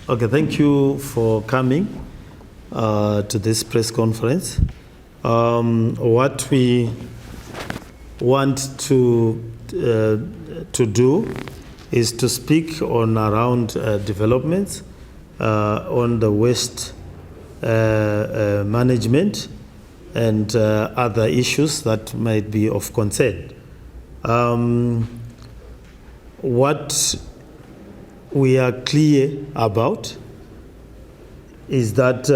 Okay, thank you for coming to this press conference. What we want to do is to speak on around developments on the waste management and other issues that might be of concern. What we are clear about is that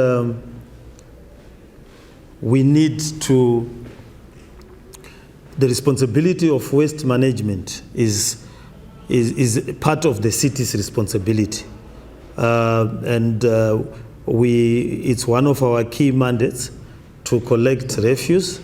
we need to, the responsibility of waste management is part of the city's responsibility. It's one of our key mandates to collect refuse,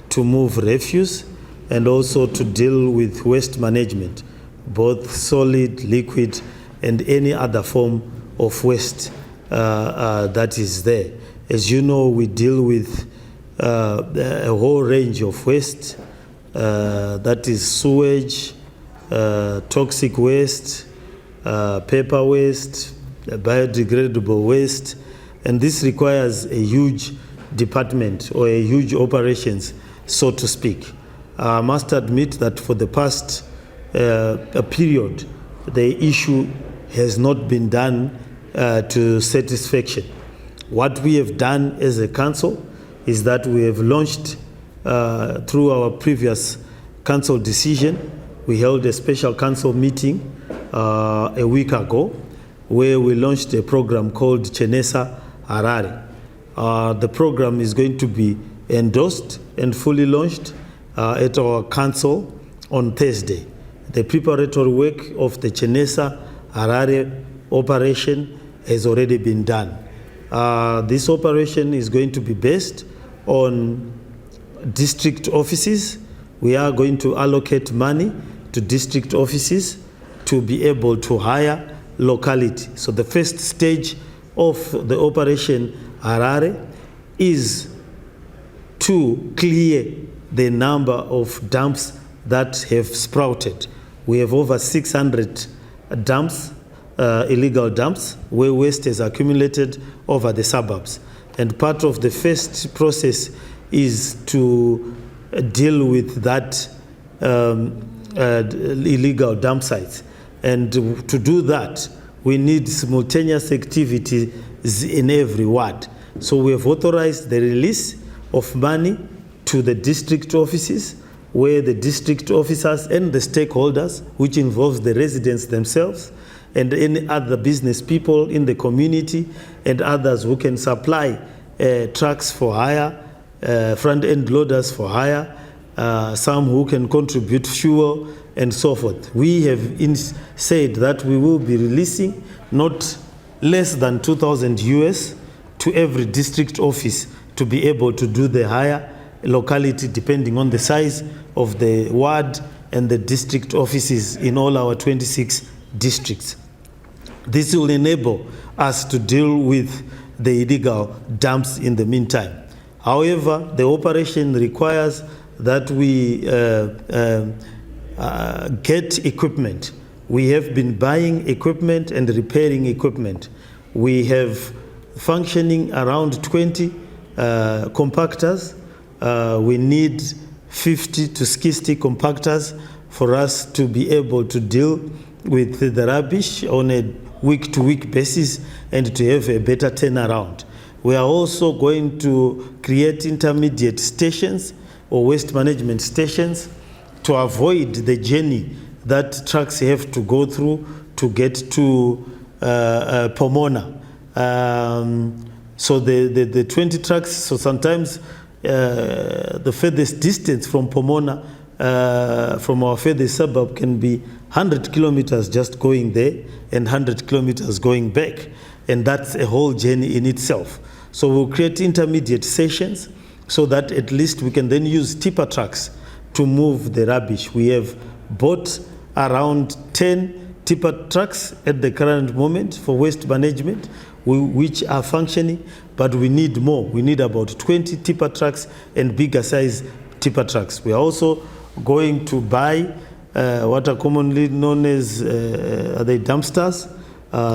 to move refuse, and also to deal with waste management, both solid, liquid, and any other form of waste that is there. As you know, we deal with a whole range of waste, that is sewage, toxic waste, paper waste, biodegradable waste, and this requires a huge department or a huge operations, so to speak. I must admit that for the past period, the issue has not been done to satisfaction. What we have done as a council is that we have launched, through our previous council decision, we held a special council meeting a week ago where we launched a program called Chenesa Harare. The program is going to be endorsed and fully launched at our council on Thursday. The preparatory work of the Chenesa Harare operation has already been done. This operation is going to be based on district offices. We are going to allocate money to district offices to be able to hire locality. So the first stage of the operation Harare is to clear the number of dumps that have sprouted. We have over 600 dumps, illegal dumps, where waste is accumulated over the suburbs. And part of the first process is to deal with that illegal dump sites. And to do that, we need simultaneous activities in every ward. So we have authorized the release of money to the district offices, where the district officers and the stakeholders, which involves the residents themselves and any other business people in the community and others who can supply trucks for hire, front-end loaders for hire, some who can contribute fuel and so forth. We have said that we will be releasing not less than 2,000 US to every district office to be able to do the hire locality depending on the size of the ward and the district offices in all our 26 districts. This will enable us to deal with the illegal dumps in the meantime. However, the operation requires that we get equipment. We have been buying equipment and repairing equipment. We have functioning around 20 compactors. We need 50 to 60 compactors for us to be able to deal with the rubbish on a week-to-week basis and to have a better turnaround. We are also going to create intermediate stations or waste management stations to avoid the journey that trucks have to go through to get to Pomona. So the 20 trucks, so sometimes the furthest distance from Pomona, from our furthest suburb, can be 100 kilometers just going there and 100 kilometers going back. And that's a whole journey in itself. So we'll create intermediate sessions so that at least we can then use tipper trucks to move the rubbish. We have bought around 10 tipper trucks at the current moment for waste management, which are functioning, but we need more. We need about 20 tipper trucks and bigger size tipper trucks. We are also going to buy what are commonly known as the dumpsters,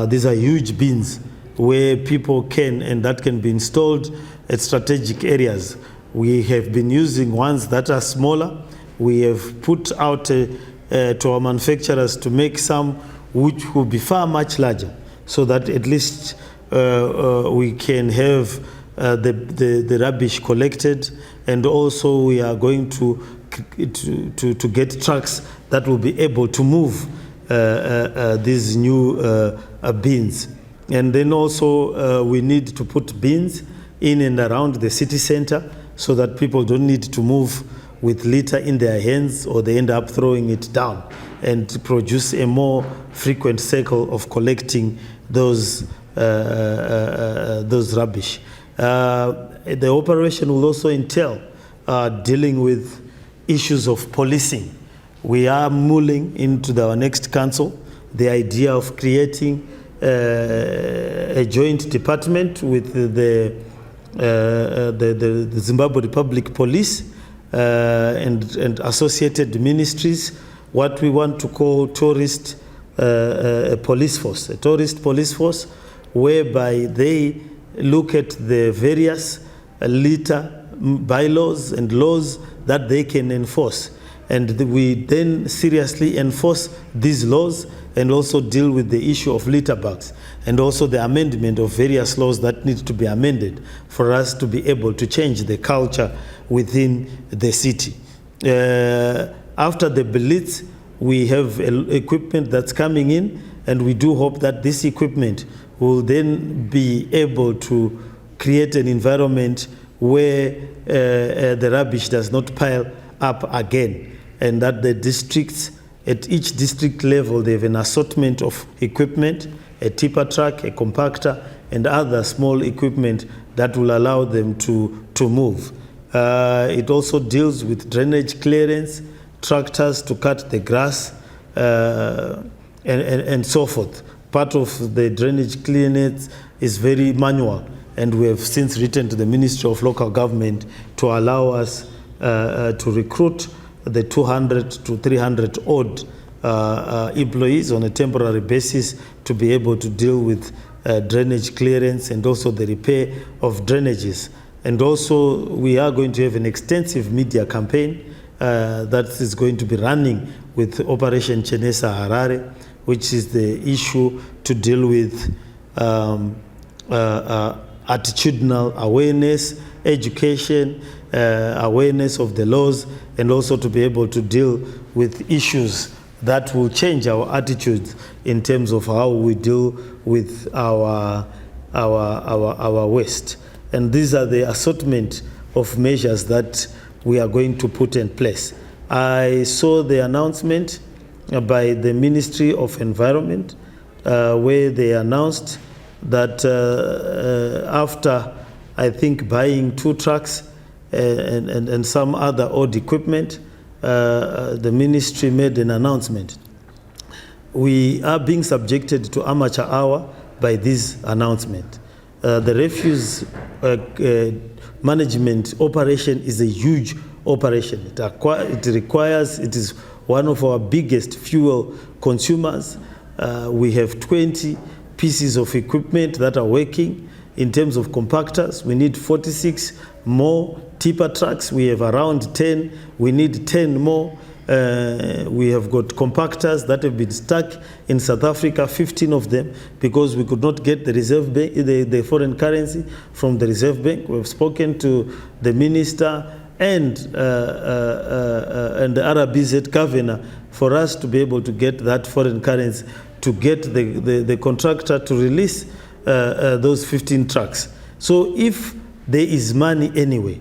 These are huge bins where people can, and that can be installed at strategic areas. We have been using ones that are smaller. We have put out to our manufacturers to make some which will be far much larger, so that at least we can have the rubbish collected, and also we are going to get trucks that will be able to move these new bins. And then also we need to put bins in and around the city center, so that people don't need to move with litter in their hands, or they end up throwing it down, and to produce a more frequent cycle of collecting those rubbish. The operation will also entail dealing with issues of policing. We are mulling into our next council the idea of creating a joint department with the Zimbabwe Republic Police and associated ministries, what we want to call tourist police force, a tourist police force, whereby they look at the various litter bylaws and laws that they can enforce. And we then seriously enforce these laws, and also deal with the issue of litter bags, and also the amendment of various laws that need to be amended for us to be able to change the culture within the city. After the blitz, we have equipment that's coming in, and we do hope that this equipment will then be able to create an environment where the rubbish does not pile up again, and that the districts, at each district level, they have an assortment of equipment, a tipper truck, a compactor, and other small equipment that will allow them to move. It also deals with drainage clearance, tractors to cut the grass, and so forth. Part of the drainage clearance is very manual, and we have since written to the Ministry of Local Government to allow us to recruit the 200 to 300 odd employees on a temporary basis to be able to deal with drainage clearance, and also the repair of drainages. And also we are going to have an extensive media campaign that is going to be running with Operation Chenesa Harare, which is the issue to deal with attitudinal awareness, education, awareness of the laws, and also to be able to deal with issues that will change our attitudes in terms of how we deal with our waste. And these are the assortment of measures that we are going to put in place. I saw the announcement by the Ministry of Environment where they announced that after, I think, buying 2 trucks and some other odd equipment, the ministry made an announcement. We are being subjected to amateur hour by this announcement. The refuse management operation is a huge operation. It is one of our biggest fuel consumers. We have 20 pieces of equipment that are working. In terms of compactors, we need 46 more. Tipper trucks, we have around 10. We need 10 more. We have got compactors that have been stuck in South Africa, 15 of them, because we could not get the Reserve Bank, the foreign currency from the Reserve Bank. We have spoken to the minister and the RBZ governor for us to be able to get that foreign currency, to get the contractor to release those 15 trucks. So if there is money anyway,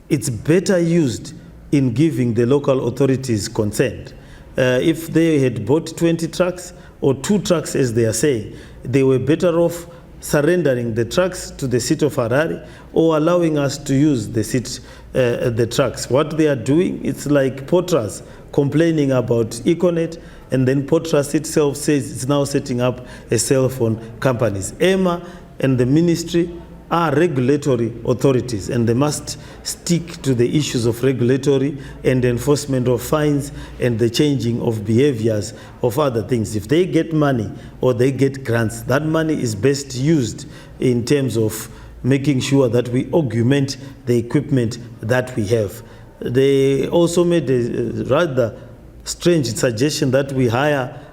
it's better used in giving the local authorities consent. If they had bought 20 trucks or 2 trucks, as they are saying, they were better off surrendering the trucks to the city of Harare or allowing us to use the trucks. What they are doing, it's like Potras complaining about Econet, and then Potras itself says it's now setting up a cell phone companies. EMA and the ministry are regulatory authorities, and they must stick to the issues of regulatory and enforcement of fines and the changing of behaviors of other things. If they get money or they get grants, that money is best used in terms of making sure that we augment the equipment that we have. They also made a rather strange suggestion that we hire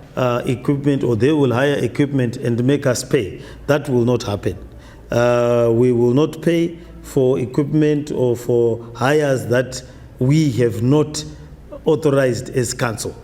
equipment, or they will hire equipment and make us pay. That will not happen. We will not pay for equipment or for hires that we have not authorized as council.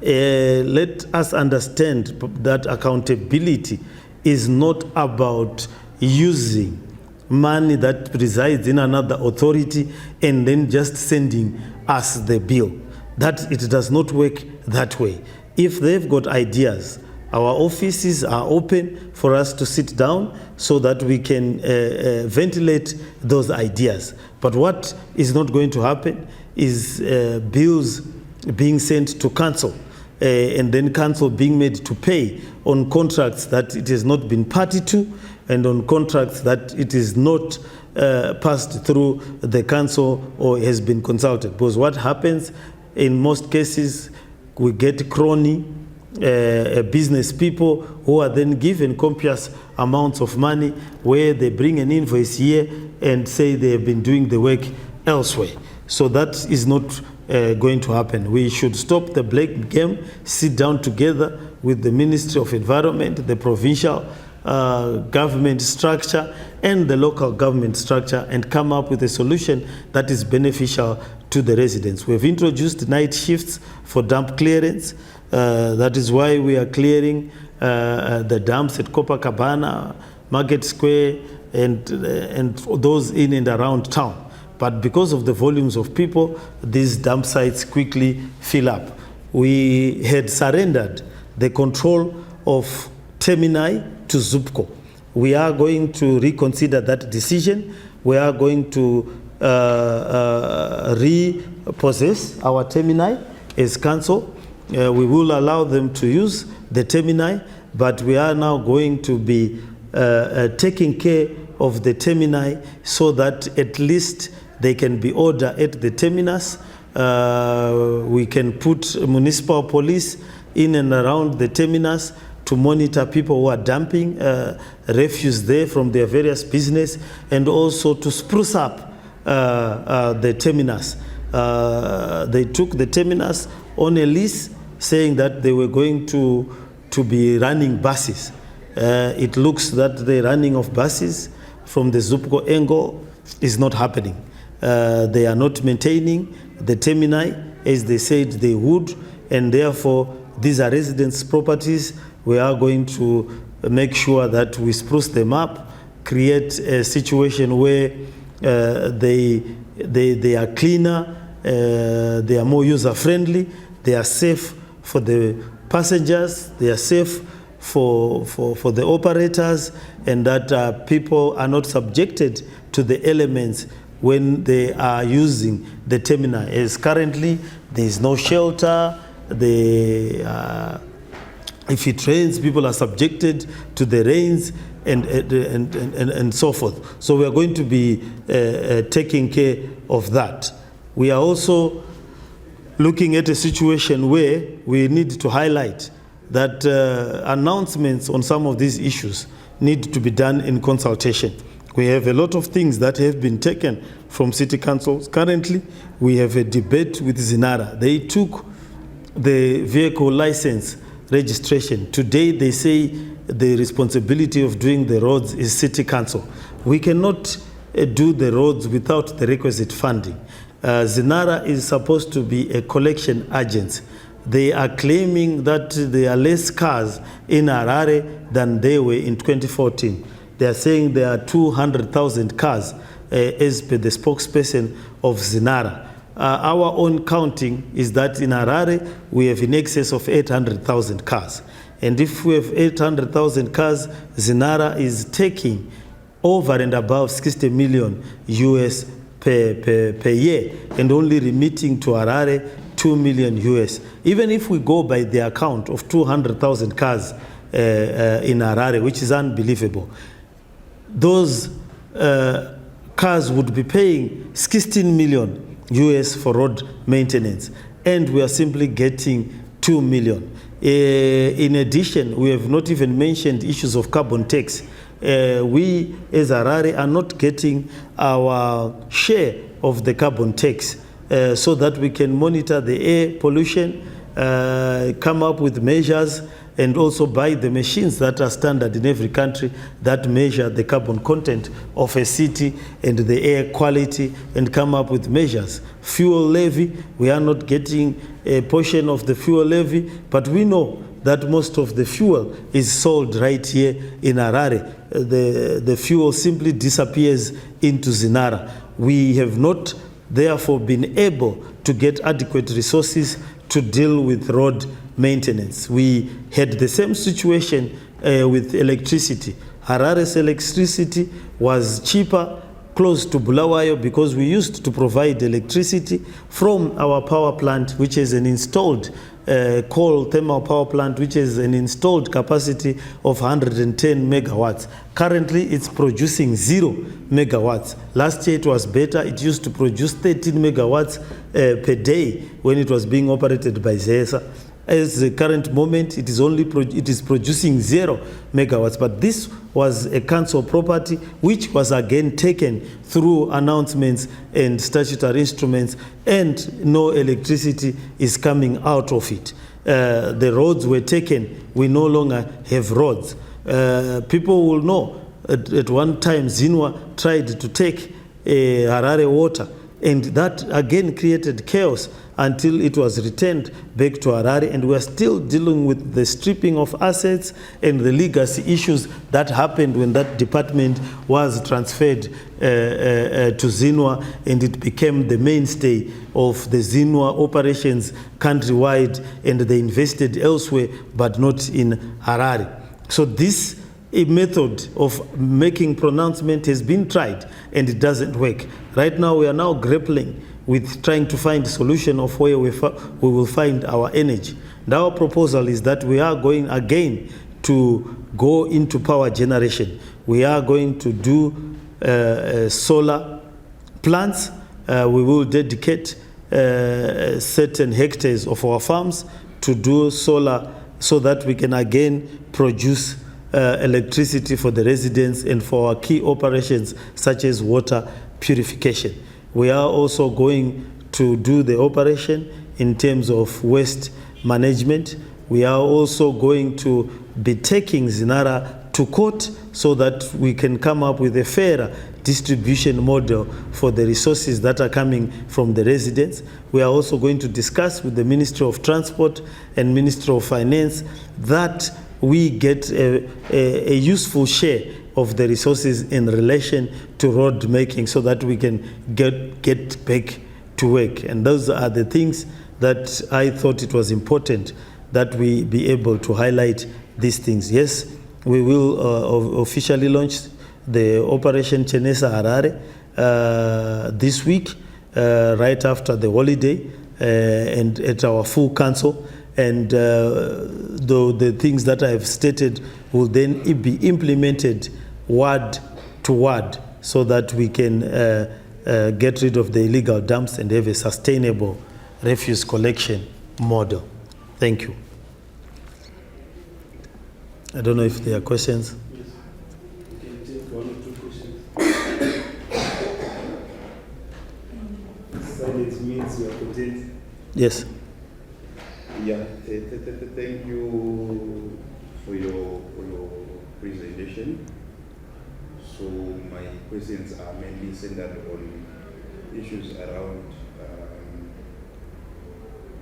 Let us understand that accountability is not about using money that resides in another authority and then just sending us the bill. That it does not work that way. If they've got ideas, our offices are open for us to sit down so that we can ventilate those ideas. But what is not going to happen is bills being sent to council and then council being made to pay on contracts that it has not been party to, and on contracts that it is not passed through the council or has been consulted. Because what happens in most cases, we get crony business people who are then given copious amounts of money where they bring an invoice here and say they have been doing the work elsewhere. So that is not going to happen. We should stop the black game, sit down together with the Ministry of Environment, the provincial government structure and the local government structure, and come up with a solution that is beneficial to the residents. We've introduced night shifts for dump clearance. That is why we are clearing the dumps at Copacabana, Market Square, and those in and around town. But because of the volumes of people, these dump sites quickly fill up. We had surrendered the control of Termini to Zupco. We are going to reconsider that decision. We are going to repossess our Termini as council. We will allow them to use the Termini, but we are now going to be taking care of the Termini so that at least they can be ordered at the terminus. We can put municipal police in and around the terminus to monitor people who are dumping refuse there from their various business, and also to spruce up the terminus. They took the terminus on a lease, saying that they were going to be running buses. It looks that the running of buses from the Zupco angle is not happening. They are not maintaining the termini as they said they would, and therefore these are residents' properties. We are going to make sure that we spruce them up, create a situation where they are cleaner, they are more user-friendly, they are safe for the passengers, they are safe for the operators, and that people are not subjected to the elements when they are using the terminal. As currently, there is no shelter. If it rains, people are subjected to the rains and so forth. So we are going to be taking care of that. We are also looking at a situation where we need to highlight that announcements on some of these issues need to be done in consultation. We have a lot of things that have been taken from city councils. Currently, we have a debate with Zinara. They took the vehicle license registration. Today, they say the responsibility of doing the roads is city council. We cannot do the roads without the requisite funding. Zinara is supposed to be a collection agency. They are claiming that there are less cars in Harare than they were in 2014. They are saying there are 200,000 cars as per the spokesperson of Zinara. Our own counting is that in Harare, we have in excess of 800,000 cars. And if we have 800,000 cars, Zinara is taking over and above 60 million US per year, and only remitting to Harare 2 million US. Even if we go by the account of 200,000 cars in Harare, which is unbelievable, those cars would be paying 16 million US for road maintenance, and we are simply getting 2 million. In addition, we have not even mentioned issues of carbon tax. We as Harare are not getting our share of the carbon tax, so that we can monitor the air pollution, come up with measures, and also buy the machines that are standard in every country that measure the carbon content of a city and the air quality, and come up with measures. Fuel levy, we are not getting a portion of the fuel levy, but we know that most of the fuel is sold right here in Harare. The fuel simply disappears into Zinara. We have not therefore been able to get adequate resources to deal with road maintenance. We had the same situation with electricity. Harare's electricity was cheaper close to Bulawayo because we used to provide electricity from our power plant, which is an installed coal thermal power plant, which is an installed capacity of 110 megawatts. Currently, it's producing 0 megawatts. Last year, it was better. It used to produce 13 megawatts per day when it was being operated by ZESA. As the current moment, it is producing 0 megawatts. But this was a council property, which was again taken through announcements and statutory instruments, and no electricity is coming out of it. The roads were taken. We no longer have roads. People will know at one time Zinwa tried to take Harare water, and that again created chaos until it was returned back to Harare, and we are still dealing with the stripping of assets and the legacy issues that happened when that department was transferred to Zinwa, and it became the mainstay of the Zinwa operations countrywide, and they invested elsewhere but not in Harare. So this method of making pronouncement has been tried and it doesn't work. Right now we are now grappling with trying to find a solution of where we will find our energy. And our proposal is that we are going again to go into power generation. We are going to do solar plants. We will dedicate certain hectares of our farms to do solar, so that we can again produce electricity for the residents and for our key operations such as water purification. We are also going to do the operation in terms of waste management. We are also going to be taking Zinara to court so that we can come up with a fairer distribution model for the resources that are coming from the residents. We are also going to discuss with the Ministry of Transport and Ministry of Finance that we get a useful share of the resources in relation to road making, so that we can get back to work. And those are the things that I thought it was important that we be able to highlight these things. Yes, we will officially launch the Operation Chenesa Harare this week, right after the holiday, and at our full council. And the things that I have stated will then be implemented word to word, so that we can get rid of the illegal dumps and have a sustainable refuse collection model. Thank you. I don't know if there are questions. Yes. You can take 1 or 2 questions. Silence means you are content. Yes. Yeah, thank you for your presentation. So my questions are mainly centered on issues around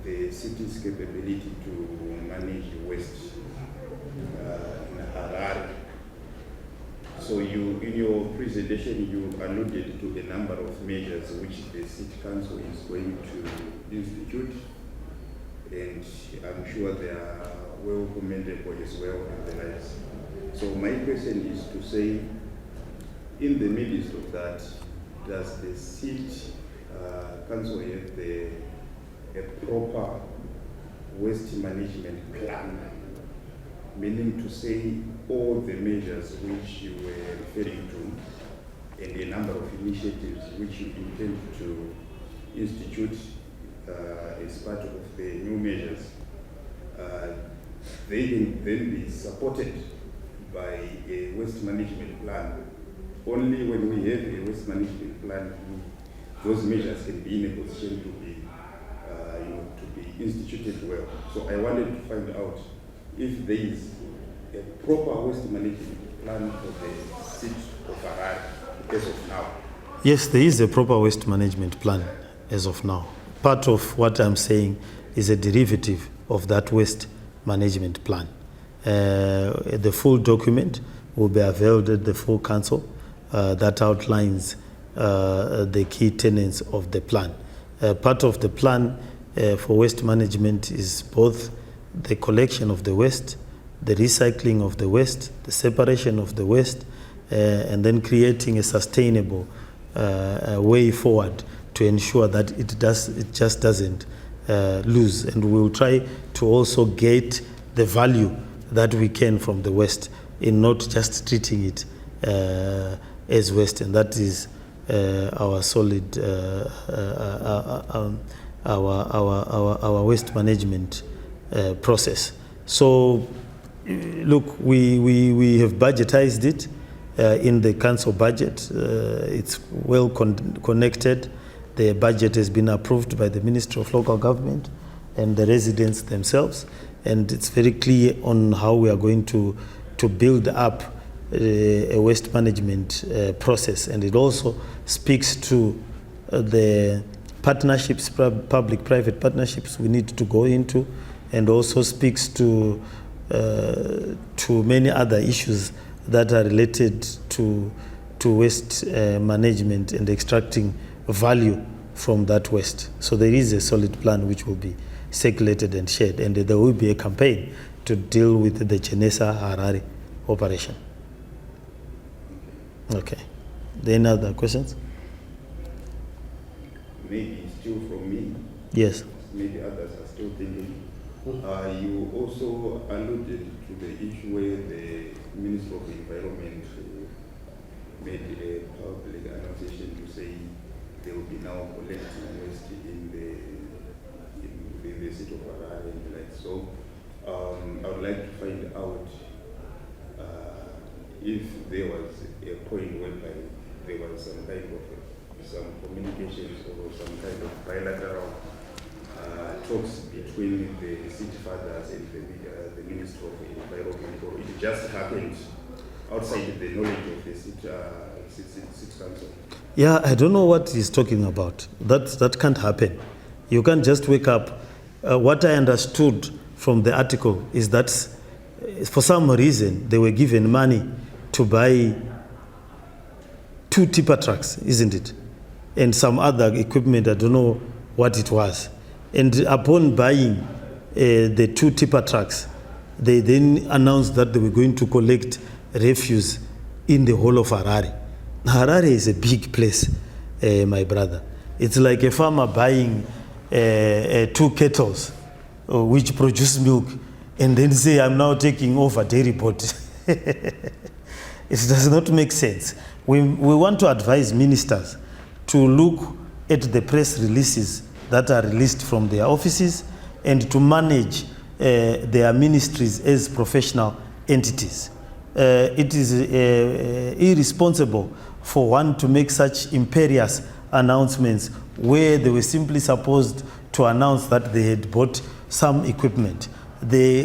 the city's capability to manage waste in Harare. So in your presentation, you alluded to a number of measures which the City Council is going to institute, and I'm sure they are well commendable as well and the likes. So my question is to say, in the midst of that, does the City Council have a proper waste management plan? Meaning to say, all the measures which you were referring to and a number of initiatives which you intend to institute as part of the new measures, they can then be supported by a waste management plan. Only when we have a waste management plan, those measures can be in a position to be, to be instituted well. So I wanted to find out if there is a proper waste management plan for the city of Harare as of now. Yes, there is a proper waste management plan as of now. Part of what I'm saying is a derivative of that waste management plan. The full document will be availed at the full council that outlines the key tenets of the plan. Part of the plan for waste management is both the collection of the waste, the recycling of the waste, the separation of the waste, and then creating a sustainable way forward to ensure that it just doesn't lose. And we will try to also get the value that we can from the waste in not just treating it as waste. And that is our solid, our waste management process. So, look, we have budgetized it in the council budget. It's well connected. The budget has been approved by the Ministry of Local Government and the residents themselves, and it's very clear on how we are going to build up a waste management process. And it also speaks to the partnerships, public-private partnerships we need to go into, and also speaks to many other issues that are related to waste management and extracting value from that waste. So there is a solid plan which will be circulated and shared, and there will be a campaign to deal with the Chenesa Harare operation. Okay. Any other questions? Maybe still from me. Yes. Maybe others are still thinking. You also alluded to the issue where the Minister of the Environment made a public annonciation to say they will be now collecting waste in the city of Harare and the like. So I would like to find out if there was a point whereby there was some kind of some communications or some kind of bilateral talks between the city fathers and the Minister of the Environment, or it just happened outside the knowledge of the city council? Yeah, I don't know what he's talking about. That can't happen. You can't just wake up. What I understood from the article is that for some reason they were given money to buy 2 tipper trucks, isn't it? And some other equipment, I don't know what it was. And upon buying the 2 tipper trucks, they then announced that they were going to collect refuse in the whole of Harare. Harare is a big place, my brother. It's like a farmer buying 2 kettles which produce milk and then say, I'm now taking over dairy board. It does not make sense. We want to advise ministers to look at the press releases that are released from their offices and to manage their ministries as professional entities. It is irresponsible for one to make such imperious announcements where they were simply supposed to announce that they had bought some equipment.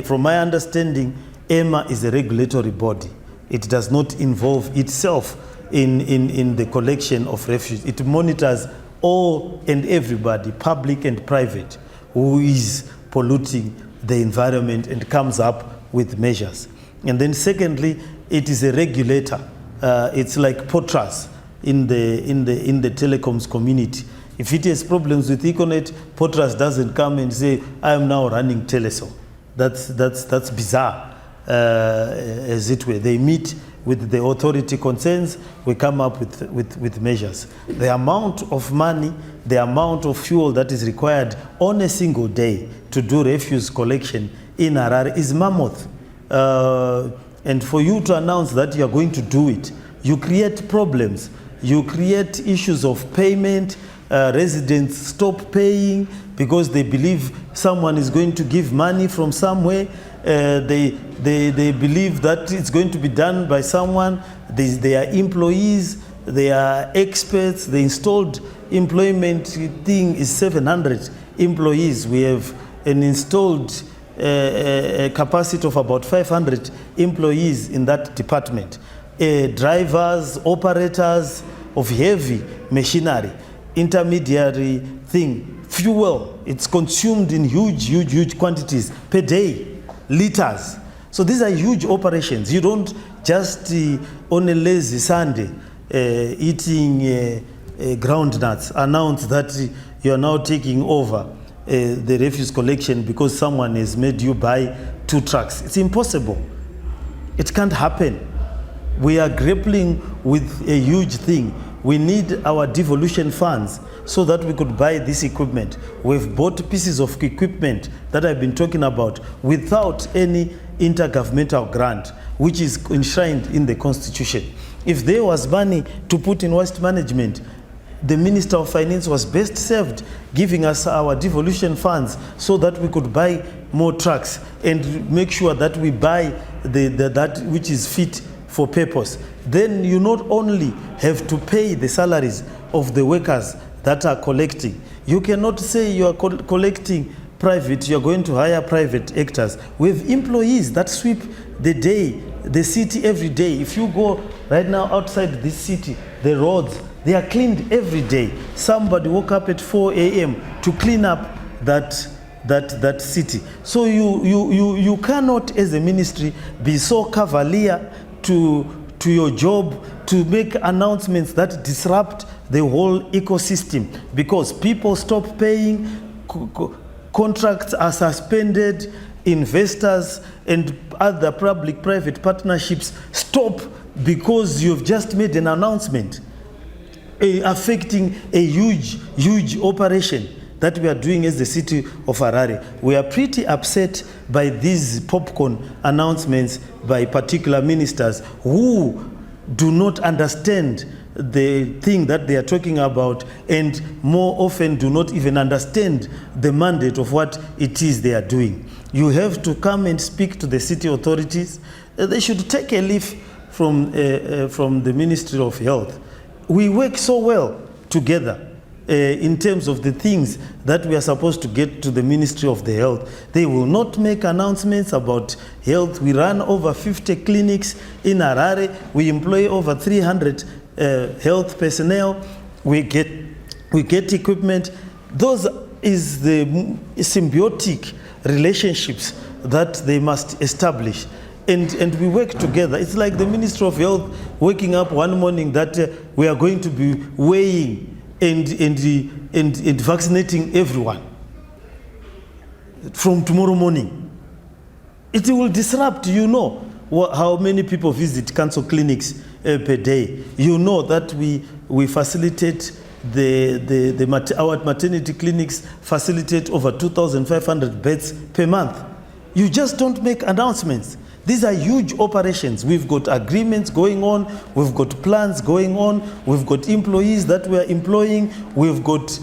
From my understanding, EMA is a regulatory body. It does not involve itself in the collection of refuse. It monitors all and everybody, public and private, who is polluting the environment and comes up with measures. And then secondly, it is a regulator. It's like Potras in the telecoms community. If it has problems with Econet, Potras doesn't come and say, I am now running Teleso. That's bizarre, as it were. They meet with the authority concerns, we come up with measures. The amount of money, the amount of fuel that is required on a single day to do refuse collection in Harare is mammoth. And for you to announce that you are going to do it, you create problems You create issues of payment. Residents stop paying because they believe someone is going to give money from somewhere. They believe that it's going to be done by someone. They are employees, they are experts. The installed employment thing is 700 employees. We have an installed capacity of about 500 employees in that department. Drivers, operators of heavy machinery, intermediary thing, fuel, it's consumed in huge quantities per day, liters. So these are huge operations. You don't just on a lazy Sunday eating groundnuts announce that you are now taking over the refuse collection because someone has made you buy 2 trucks. It's impossible. It can't happen. We are grappling with a huge thing. We need our devolution funds so that we could buy this equipment. We've bought pieces of equipment that I've been talking about without any intergovernmental grant, which is enshrined in the Constitution. If there was money to put in waste management, the Minister of Finance was best served giving us our devolution funds so that we could buy more trucks and make sure that we buy that which is fit for purpose. Then you not only have to pay the salaries of the workers that are collecting. You cannot say you are collecting private, you are going to hire private actors. We have employees that sweep the city every day. If you go right now outside this city, the roads, they are cleaned every day. Somebody woke up at 4 a.m. to clean up that city. So you cannot, as a ministry, be so cavalier to your job to make announcements that disrupt the whole ecosystem, because people stop paying, contracts are suspended, investors and other public-private partnerships stop because you've just made an announcement affecting a huge operation that we are doing as the city of Harare. We are pretty upset by these popcorn announcements by particular ministers who do not understand the thing that they are talking about, and more often do not even understand the mandate of what it is they are doing. You have to come and speak to the city authorities. They should take a leaf from the Ministry of Health. We work so well together in terms of the things that we are supposed to get to the Ministry of the Health. They will not make announcements about health. We run over 50 clinics in Harare. We employ over 300 health personnel. We get equipment. Those is the symbiotic relationships that they must establish. And we work together. It's like the Ministry of Health waking up one morning that we are going to be weighing and vaccinating everyone from tomorrow morning. It will disrupt, how many people visit cancer clinics per day. You know that we facilitate our maternity clinics facilitate over 2,500 beds per month. You just don't make announcements. These are huge operations. We've got agreements going on. We've got plans going on. We've got employees that we are employing. We've got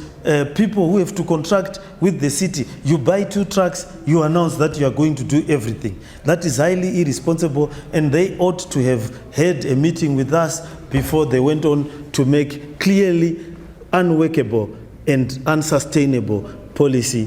people who have to contract with the city. You buy 2 trucks, you announce that you are going to do everything. That is highly irresponsible, and they ought to have had a meeting with us before they went on to make clearly unworkable and unsustainable policy